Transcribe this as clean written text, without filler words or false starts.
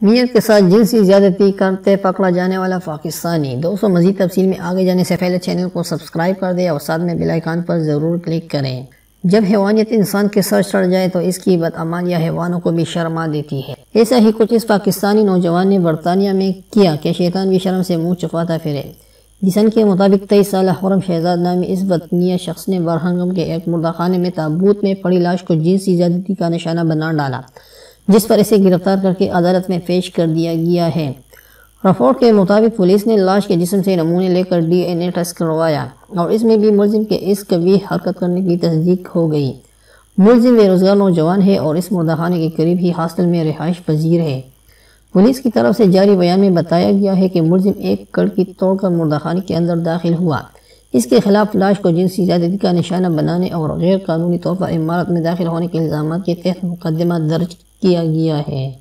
میت کے ساتھ جنسی زیادتی کرتے پکڑا جانے والا پاکستانی۔ دوستوں مزید تفصیل میں آگے جانے سے پہلے چینل کو سبسکرائب کر دیں اور ساتھ میں بیل آئیکن پر ضرور کلک کریں۔ جب حیوانیت انسان کے سر چڑھ جائے تو اس کی بدعمالیاں حیوانوں کو بھی شرما دیتی ہے۔ ایسا ہی کچھ اس پاکستانی نوجوان نے برطانیہ میں کیا کہ شیطان بھی شرم سے منہ چھپاتا پھرے۔ جسن کے مطابق 23 سالہ خرم شہزاد نامی اس بدنیت شخص نے برہنگم کے ایک مردہ خانے میں تابوت میں پڑی لاش کو جنسی زیادتی کا نشانہ بنا ڈالا، جس پر اسے گرفتار کر کے عدالت میں پیش کر دیا گیا ہے۔ رپورٹ کے مطابق پولیس نے لاش کے جسم سے نمونے لے کر ڈی این اے ٹیسٹ کروایا اور اس میں بھی ملزم کے اس قبیح حرکت کرنے کی تصدیق ہو گئی۔ ملزم بے روزگار نوجوان ہے اور اس مردہ خانے کے قریب ہی ہاسٹل میں رہائش پذیر ہے۔ پولیس کی طرف سے جاری بیان میں بتایا گیا ہے کہ ملزم ایک کڑکی توڑ کر مردہ خانے کے اندر داخل ہوا۔ اس کے خلاف لاش کو جنسی زیادتی کا نشانہ بنانے اور غیر قانونی طور پر عمارت میں داخل ہونے کے الزامات کے تحت مقدمہ درج کیا گیا ہے۔